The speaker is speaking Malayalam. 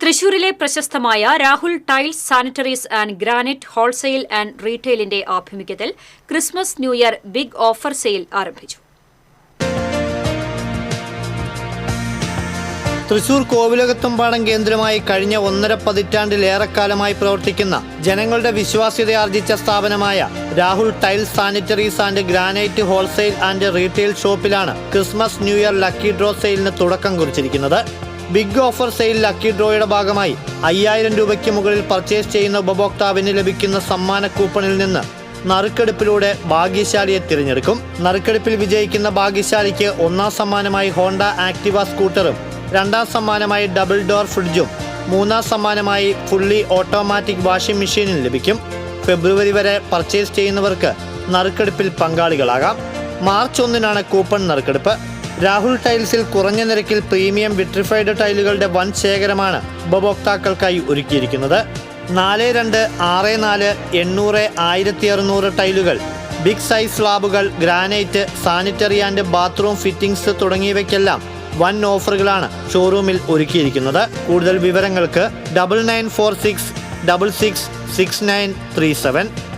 തൃശൂരിലെ പ്രശസ്തമായ Rahul tiles sanitaries and granite wholesale and റീറ്റെയിലിന്റെ ആഭിമുഖ്യത്തിൽ Christmas new year big offer sale ആരംഭിച്ചു. തൃശൂർ കോവിലകത്തുംപാടം കേന്ദ്രമായി കഴിഞ്ഞ 1.5 പതിറ്റാണ്ടിലേറെക്കാലമായി പ്രവർത്തിക്കുന്ന ജനങ്ങളുടെ വിശ്വാസ്യതയാർജിച്ച സ്ഥാപനമായ Rahul tiles sanitaries and granite wholesale and retail ഷോപ്പിലാണ് Christmas new year lucky draw സെയിലിന് തുടക്കം കുറിച്ചിരിക്കുന്നത്. ബിഗ് ഓഫർ സെയിൽ ലക്കി ഡ്രോയുടെ ഭാഗമായി 5000 രൂപയ്ക്ക് മുകളിൽ പർച്ചേസ് ചെയ്യുന്ന ഉപഭോക്താവിന് ലഭിക്കുന്ന സമ്മാന കൂപ്പണിൽ നിന്ന് നറുക്കെടുപ്പിലൂടെ ഭാഗ്യശാലിയെ തിരഞ്ഞെടുക്കും. നറുക്കെടുപ്പിൽ വിജയിക്കുന്ന ഭാഗ്യശാലിക്ക് 1ാം സമ്മാനമായി ഹോണ്ട ആക്ടിവ സ്കൂട്ടറും, 2ാം സമ്മാനമായി ഡബിൾ ഡോർ ഫ്രിഡ്ജും, 3ാം സമ്മാനമായി ഫുള്ളി ഓട്ടോമാറ്റിക് വാഷിംഗ് മെഷീനും ലഭിക്കും. ഫെബ്രുവരി വരെ പർച്ചേസ് ചെയ്യുന്നവർക്ക് നറുക്കെടുപ്പിൽ പങ്കാളികളാകാം. മാർച്ച് 1-നാണ് കൂപ്പൺ നറുക്കെടുപ്പ്. രാഹുൽ ടൈൽസിൽ കുറഞ്ഞ നിരക്കിൽ പ്രീമിയം വിട്രിഫൈഡ് ടൈലുകളുടെ വൻ ശേഖരമാണ് ഉപഭോക്താക്കൾക്കായി ഒരുക്കിയിരിക്കുന്നത്. 42, 64, 800, 1600 ടൈലുകൾ, ബിഗ് സൈസ് സ്ലാബുകൾ, granite, sanitary and bathroom fittings തുടങ്ങിയവയ്ക്കെല്ലാം വൻ ഓഫറുകളാണ് ഷോറൂമിൽ ഒരുക്കിയിരിക്കുന്നത്. കൂടുതൽ വിവരങ്ങൾക്ക് 9946 66 6937.